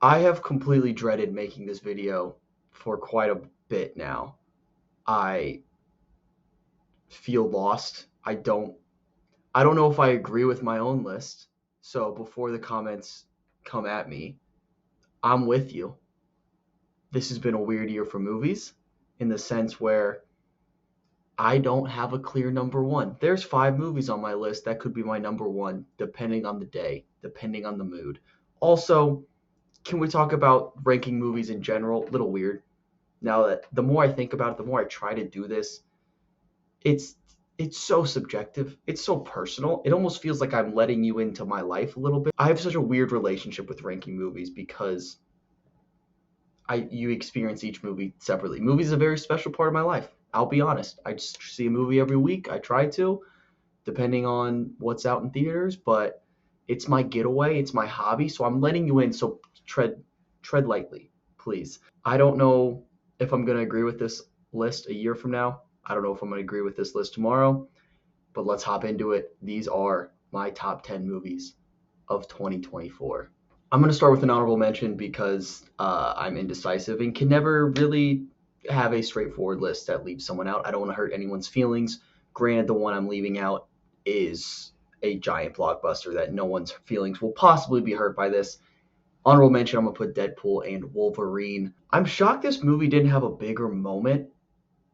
I have completely dreaded making this video for quite a bit now. I feel lost. I don't know if I agree with my own list. So before the comments come at me, I'm with you. This has been a weird year for movies in the sense where I don't have a clear number one. There's 5 movies on my list that could be my number one, depending on the day, depending on the mood. Also, can we talk about ranking movies in general? A little weird. Now that the more I think about it, the more I try to do this, it's it's so subjective. It's so personal. It almost feels like I'm letting you into my life a little bit. I have such a weird relationship with ranking movies because I you experience each movie separately. Movies is a very special part of my life. I'll be honest. I just see a movie every week. I try to, depending on what's out in theaters, but it's my getaway, it's my hobby, so I'm letting you in, so tread lightly, please. I don't know if I'm going to agree with this list a year from now. I don't know if I'm going to agree with this list tomorrow, but let's hop into it. These are my top 10 movies of 2024. I'm going to start with an honorable mention because I'm indecisive and can never really have a straightforward list that leaves someone out. I don't want to hurt anyone's feelings. Granted, the one I'm leaving out is a giant blockbuster that no one's feelings will possibly be hurt by this. Honorable mention, I'm going to put Deadpool and Wolverine. I'm shocked this movie didn't have a bigger moment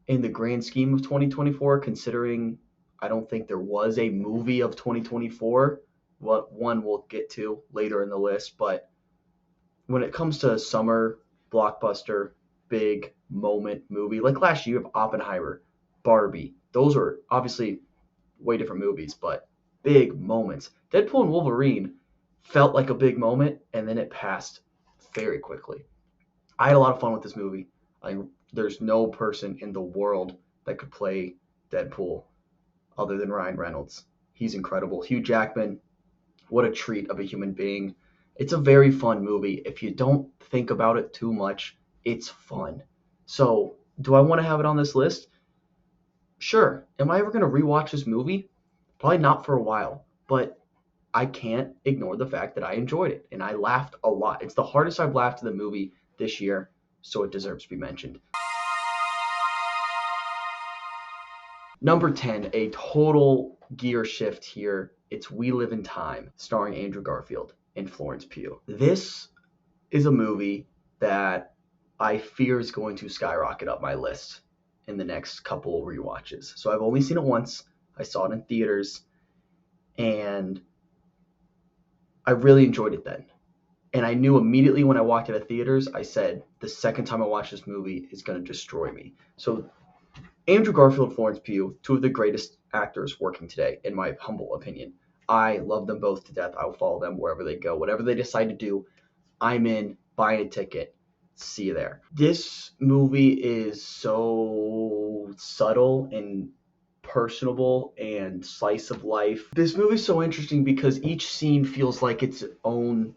in the grand scheme of 2024, considering I don't think there was a movie of 2024. What one we'll get to later in the list, but when it comes to summer blockbuster, big moment movie, like last year you have Oppenheimer, Barbie. Those are obviously way different movies, but big moments. Deadpool and Wolverine felt like a big moment, and then it passed very quickly. I had a lot of fun with this movie. There's no person in the world that could play Deadpool other than Ryan Reynolds. He's incredible. Hugh Jackman, what a treat of a human being. It's a very fun movie. If you don't think about it too much, it's fun. So, do I want to have it on this list? Sure. Am I ever going to rewatch this movie? Probably not for a while, but I can't ignore the fact that I enjoyed it and I laughed a lot. It's the hardest I've laughed in the movie this year, so it deserves to be mentioned. Number 10, a total gear shift here. It's We Live in Time, starring Andrew Garfield and Florence Pugh. This is a movie that I fear is going to skyrocket up my list in the next couple rewatches. So I've only seen it once. I saw it in theaters, and I really enjoyed it then. And I knew immediately when I walked out of theaters, I said, the second time I watch this movie is going to destroy me. So Andrew Garfield and Florence Pugh, 2 of the greatest actors working today, in my humble opinion. I love them both to death. I will follow them wherever they go. Whatever they decide to do, I'm in, buying a ticket. See you there. This movie is so subtle and personable and slice of life. This movie is so interesting because each scene feels like its own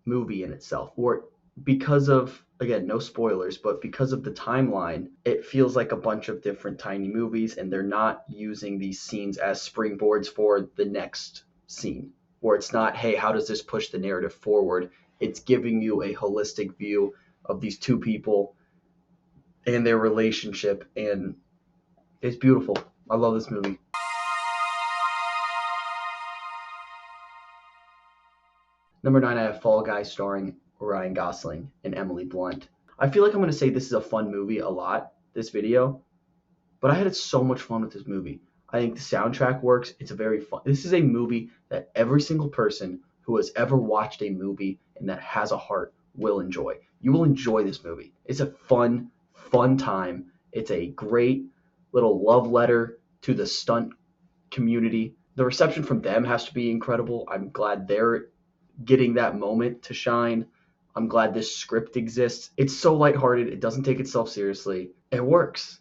movie in itself, or because of, again, no spoilers, but because of the timeline, it feels like a bunch of different tiny movies, and they're not using these scenes as springboards for the next scene, or it's not, hey, how does this push the narrative forward? It's giving you a holistic view of these 2 people and their relationship, and it's beautiful. I love this movie. Number 9, I have Fall Guy, starring Ryan Gosling and Emily Blunt. I feel like I'm going to say this is a fun movie a lot, this video, but I had so much fun with this movie. I think the soundtrack works. It's a very fun. This is a movie that every single person who has ever watched a movie and that has a heart will enjoy. You will enjoy this movie. It's a fun, fun time. It's a great little love letter to the stunt community. The reception from them has to be incredible. I'm glad they're getting that moment to shine. I'm glad this script exists. It's so lighthearted. It doesn't take itself seriously. It works.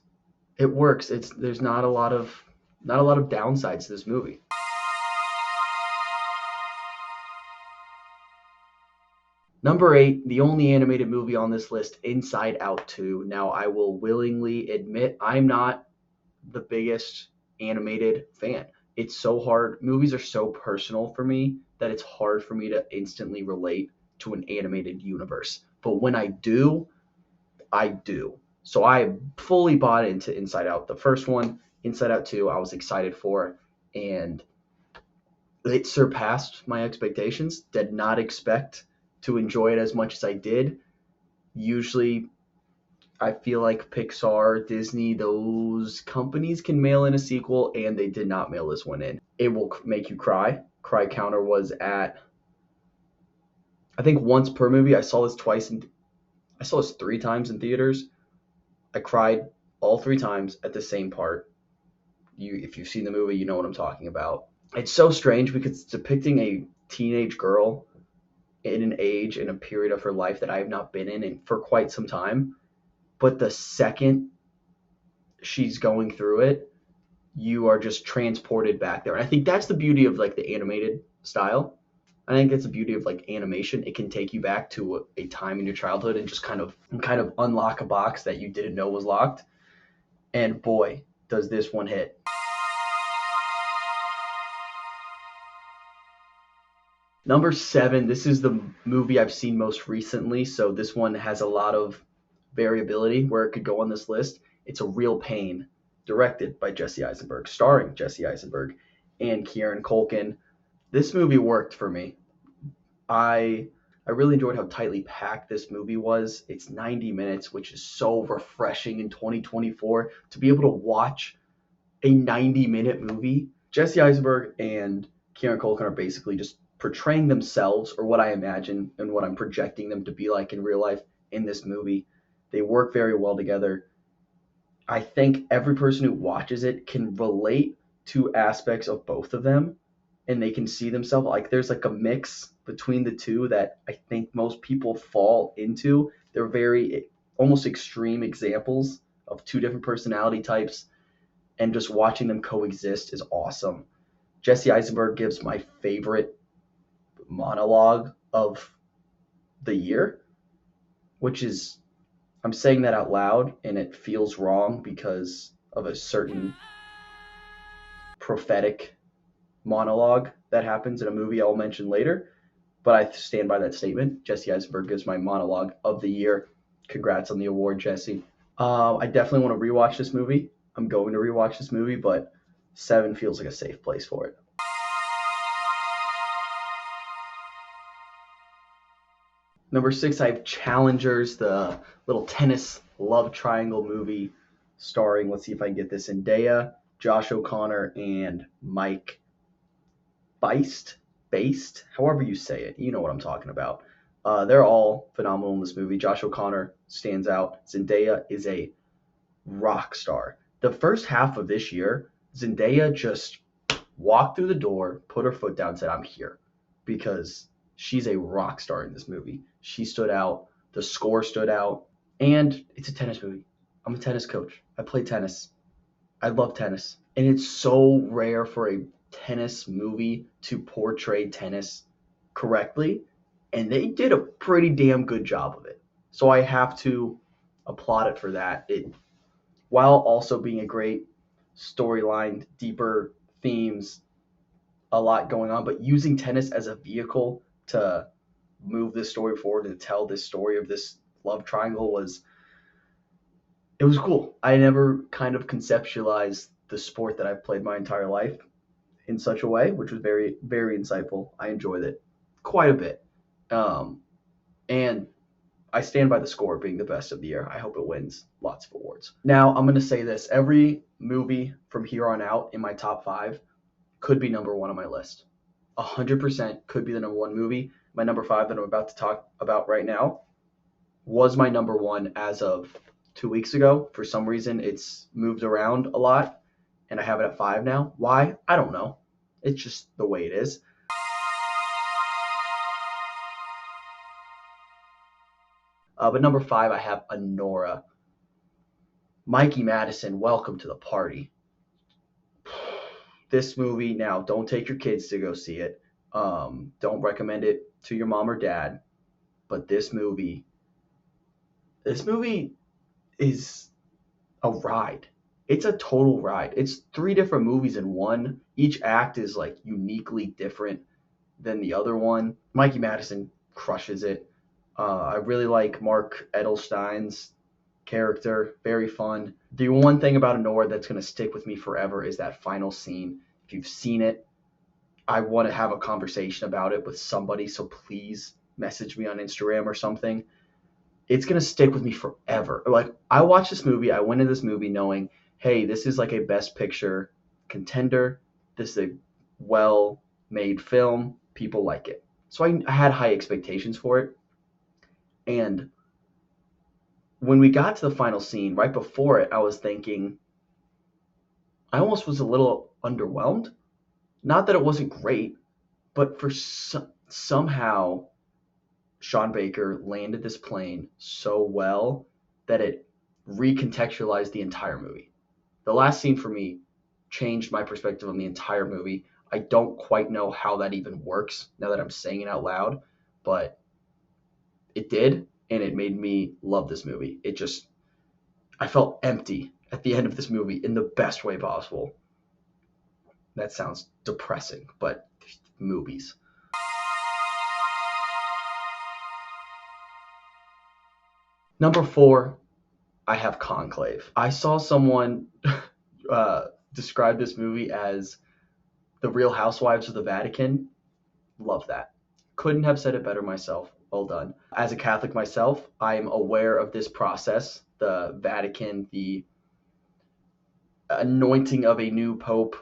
It works. There's not a lot of downsides to this movie. Number 8, the only animated movie on this list, Inside Out 2. Now, I will willingly admit I'm not the biggest animated fan. It's so hard. Movies are so personal for me that it's hard for me to instantly relate to an animated universe. But when I do, I do. So I fully bought into Inside Out. The first one, Inside Out 2, I was excited for, and it surpassed my expectations. Did not expect to enjoy it as much as I did. Usually, I feel like Pixar, Disney, those companies can mail in a sequel, and they did not mail this one in. It will make you cry. Cry counter was at, I think, once per movie. I saw this 3 times in theaters. I cried all 3 times at the same part. If you've seen the movie, you know what I'm talking about. It's so strange because it's depicting a teenage girl in an age and a period of her life that I have not been in for quite some time. But the second she's going through it, you are just transported back there. And I think that's the beauty of like the animated style. I think that's the beauty of like animation. It can take you back to a time in your childhood and just kind of unlock a box that you didn't know was locked. And boy, does this one hit. Number 7, this is the movie I've seen most recently, so this one has a lot of variability where it could go on this list. It's A Real Pain, directed by Jesse Eisenberg, starring Jesse Eisenberg and Kieran Culkin. This movie worked for me. I really enjoyed how tightly packed this movie was. It's 90 minutes, which is so refreshing in 2024 to be able to watch a 90-minute movie. Jesse Eisenberg and Kieran Culkin are basically just portraying themselves, or what I imagine and what I'm projecting them to be like in real life in this movie. They work very well together. I think every person who watches it can relate to aspects of both of them, and they can see themselves. Like there's like a mix between the two that I think most people fall into. They're very almost extreme examples of 2 different personality types, and just watching them coexist is awesome. Jesse Eisenberg gives my favorite monologue of the year, which is, I'm saying that out loud and it feels wrong because of a certain prophetic monologue that happens in a movie I'll mention later, but I stand by that statement. Jesse Eisenberg gives my monologue of the year. Congrats on the award, Jesse. I definitely want to rewatch this movie. I'm going to rewatch this movie, but 7 feels like a safe place for it. Number 6, I have Challengers, the little tennis love triangle movie starring, let's see if I can get this, Zendaya, Josh O'Connor, and Mike Based, however you say it. You know what I'm talking about. They're all phenomenal in this movie. Josh O'Connor stands out. Zendaya is a rock star. The first half of this year, Zendaya just walked through the door, put her foot down, and said, I'm here, because she's a rock star in this movie. She stood out. The score stood out. And it's a tennis movie. I'm a tennis coach. I play tennis. I love tennis. And it's so rare for a tennis movie to portray tennis correctly. And they did a pretty damn good job of it. So I have to applaud it for that. While also being a great storyline, deeper themes, a lot going on, but using tennis as a vehicle to move this story forward and tell this story of this love triangle was cool. I never kind of conceptualized the sport that I've played my entire life in such a way, which was very, very insightful. I enjoyed it quite a bit. And I stand by the score being the best of the year. I hope it wins lots of awards. Now, I'm going to say this. Every movie from here on out in my top 5 could be number 1 on my list. 100% could be the number 1 movie. My number 5 that I'm about to talk about right now was my number 1 as of 2 weeks ago. For some reason, it's moved around a lot, and I have it at 5 now. Why? I don't know. It's just the way it is. But number 5, I have Anora. Mikey Madison, welcome to the party. This movie, now, don't take your kids to go see it. Don't recommend it to your mom or dad. But this movie is a ride. It's a total ride. It's 3 different movies in one. Each act is like uniquely different than the other one. Mikey Madison crushes it. I really like Mark Edelstein's character, very fun. The one thing about Anora that's going to stick with me forever is that final scene. If you've seen it, I want to have a conversation about it with somebody, so please message me on Instagram or something. It's going to stick with me forever. Like, I watched this movie, I went into this movie knowing, hey, this is like a best picture contender. This is a well made film. People like it. So I had high expectations for it. And when we got to the final scene, right before it, I was thinking, I almost was a little underwhelmed. Not that it wasn't great, but somehow Sean Baker landed this plane so well that it recontextualized the entire movie. The last scene for me changed my perspective on the entire movie. I don't quite know how that even works now that I'm saying it out loud, but it did, and it made me love this movie. I felt empty at the end of this movie in the best way possible. That sounds depressing, but movies. Number 4, I have Conclave. I saw someone describe this movie as the Real Housewives of the Vatican. Love that. Couldn't have said it better myself. Well done. As a Catholic myself, I am aware of this process, the Vatican, the anointing of a new pope,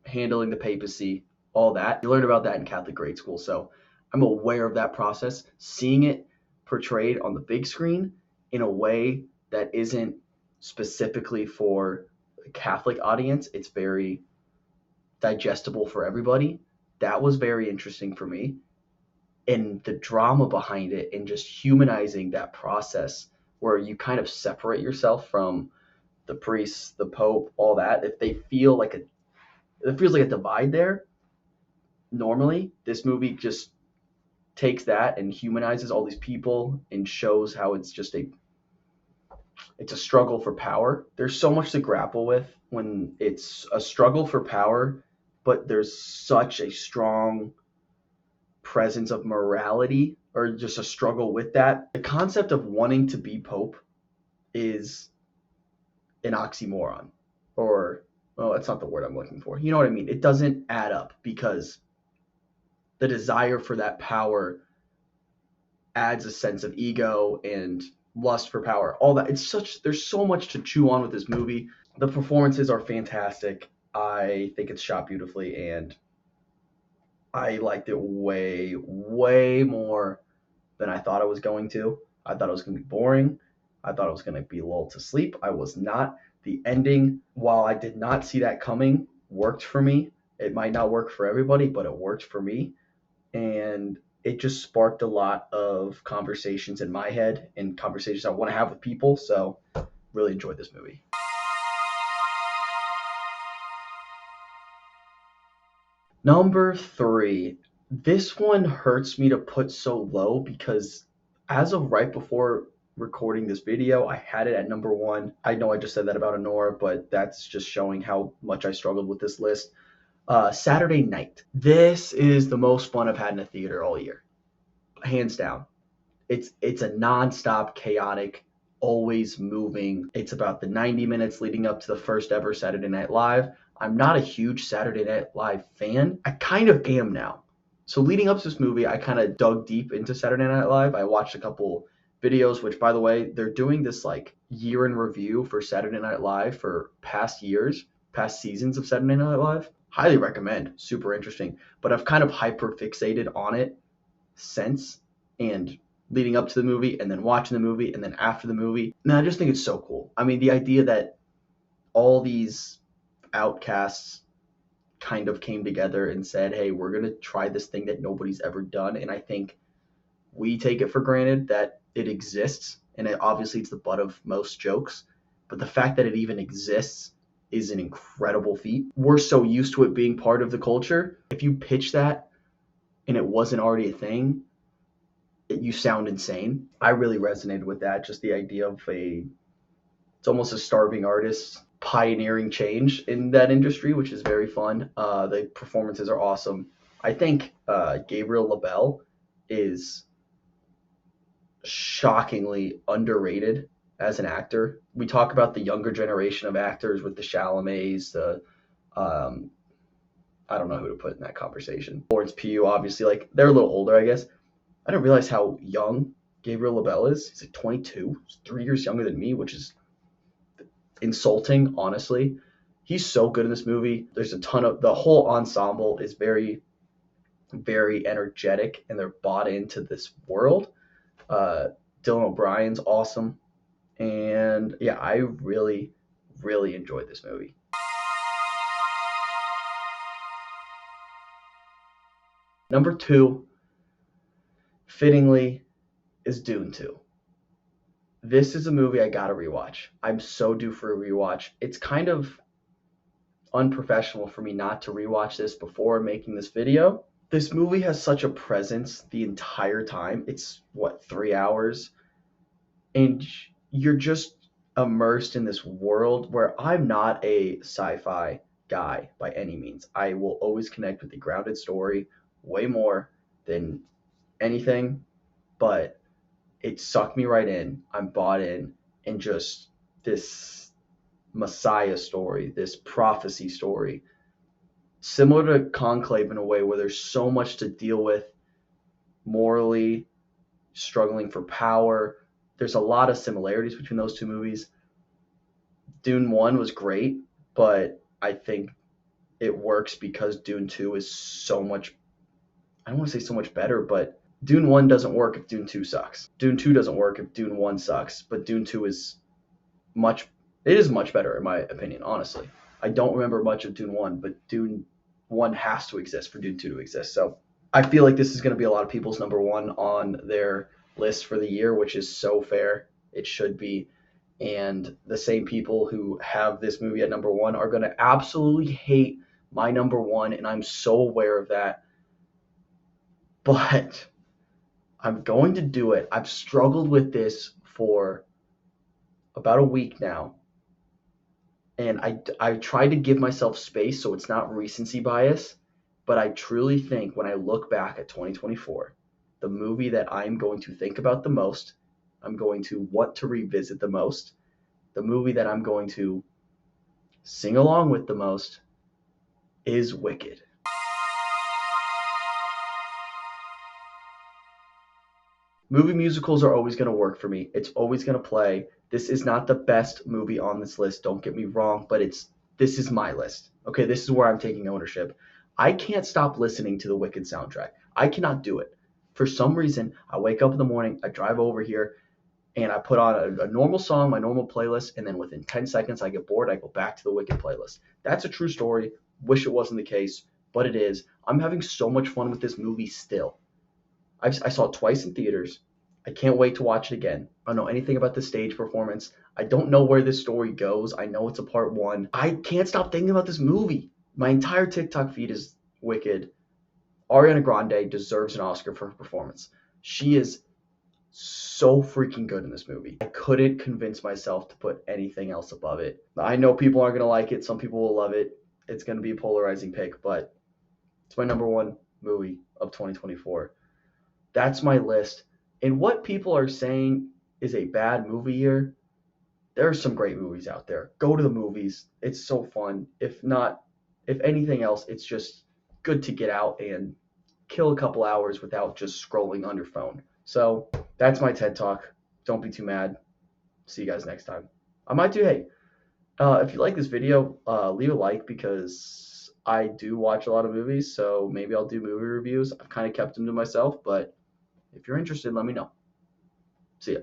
handling the papacy, all that. You learn about that in Catholic grade school. So I'm aware of that process. Seeing it portrayed on the big screen in a way that isn't specifically for a Catholic audience, it's very digestible for everybody. That was very interesting for me. And the drama behind it and just humanizing that process where you kind of separate yourself from the priests, the pope, all that. If they feel like it feels like a divide there. Normally, this movie just takes that and humanizes all these people and shows how it's a struggle for power. There's so much to grapple with when it's a struggle for power, but there's such a strong presence of morality or just a struggle with that. The concept of wanting to be pope is an oxymoron, or, well, that's not the word I'm looking for. You know what I mean? It doesn't add up because the desire for that power adds a sense of ego and lust for power. All that. There's so much to chew on with this movie. The performances are fantastic. I think it's shot beautifully, and I liked it way, way more than I thought I was going to. I thought it was going to be boring. I thought it was going to be lulled to sleep. I was not. The ending, while I did not see that coming, worked for me. It might not work for everybody, but it worked for me. And it just sparked a lot of conversations in my head and conversations I want to have with people. So really enjoyed this movie. Number 3. This one hurts me to put so low because as of right before recording this video, I had it at number 1. I know I just said that about Anora, but that's just showing how much I struggled with this list. Saturday Night. This is the most fun I've had in a theater all year. Hands down. It's a nonstop, chaotic, always moving. It's about the 90 minutes leading up to the first ever Saturday Night Live. I'm not a huge Saturday Night Live fan. I kind of am now. So leading up to this movie, I kind of dug deep into Saturday Night Live. I watched a couple videos, which, by the way, they're doing this like year in review for Saturday Night Live for past years, past seasons of Saturday Night Live. Highly recommend. Super interesting. But I've kind of hyper fixated on it since, and leading up to the movie and then watching the movie and then after the movie. And I just think it's so cool. I mean, the idea that all these outcasts kind of came together and said, hey, we're going to try this thing that nobody's ever done. And I think we take it for granted that it exists. And obviously it's the butt of most jokes. But the fact that it even exists is an incredible feat. We're so used to it being part of the culture. If you pitch that and it wasn't already a thing, you sound insane. I really resonated with that. Just the idea of it's almost a starving artist pioneering change in that industry, which is very fun. The performances are awesome. I think Gabriel LaBelle is shockingly underrated as an actor. We talk about the younger generation of actors with the Chalamets, the um, I don't know who to put in that conversation. Florence Pugh, obviously, like they're a little older, I guess. I didn't realize how young Gabriel LaBelle is. He's like 22. He's 3 years younger than me, which is insulting, honestly. He's so good in this movie. There's a ton of the whole ensemble is very, very energetic and they're bought into this world. Uh, Dylan O'Brien's awesome. And yeah, I really, really enjoyed this movie. Number two, fittingly, is Dune 2. This is a movie I gotta rewatch. I'm so due for a rewatch. It's kind of unprofessional for me not to rewatch this before making this video. This movie has such a presence the entire time. It's what, 3 hours? And you're just immersed in this world where I'm not a sci-fi guy by any means. I will always connect with the grounded story way more than anything, but it sucked me right in. I'm bought in, and just this Messiah story, this prophecy story, similar to Conclave in a way where there's so much to deal with morally, struggling for power. There's a lot of similarities between those two movies. Dune 1 was great, but I think it works because Dune 2 is so much, I don't want to say so much better, but Dune 1 doesn't work if Dune 2 sucks. Dune 2 doesn't work if Dune 1 sucks, but Dune 2 is much, it is much better in my opinion, honestly. I don't remember much of Dune 1, but Dune 1 has to exist for Dune 2 to exist. So I feel like this is going to be a lot of people's number one on their list for the year, which is so fair. It should be. And the same people who have this movie at number one are going to absolutely hate my number one, and I'm so aware of that. But I'm going to do it. I've struggled with this for about a week now, and I try to give myself space so it's not recency bias, but I truly think when I look back at 2024, the movie that I'm going to think about the most, I'm going to want to revisit the most, the movie that I'm going to sing along with the most is Wicked. Movie musicals are always going to work for me. It's always going to play. This is not the best movie on this list, don't get me wrong, but this is my list. Okay, this is where I'm taking ownership. I can't stop listening to the Wicked soundtrack. I cannot do it. For some reason, I wake up in the morning, I drive over here, and I put on a normal song, my normal playlist, and then within 10 seconds I get bored, I go back to the Wicked playlist. That's a true story. Wish it wasn't the case, but it is. I'm having so much fun with this movie still. I saw it twice in theaters. I can't wait to watch it again. I don't know anything about the stage performance. I don't know where this story goes. I know it's a part one. I can't stop thinking about this movie. My entire TikTok feed is Wicked. Ariana Grande deserves an Oscar for her performance. She is so freaking good in this movie. I couldn't convince myself to put anything else above it. I know people aren't going to like it. Some people will love it. It's going to be a polarizing pick, but it's my number one movie of 2024. That's my list. And what people are saying is a bad movie year, there are some great movies out there. Go to the movies. It's so fun. If anything else, it's just good to get out and kill a couple hours without just scrolling on your phone. So that's my TED Talk. Don't be too mad. See you guys next time. I might do, hey, if you like this video, leave a like because I do watch a lot of movies. So maybe I'll do movie reviews. I've kind of kept them to myself, but if you're interested, let me know. See ya.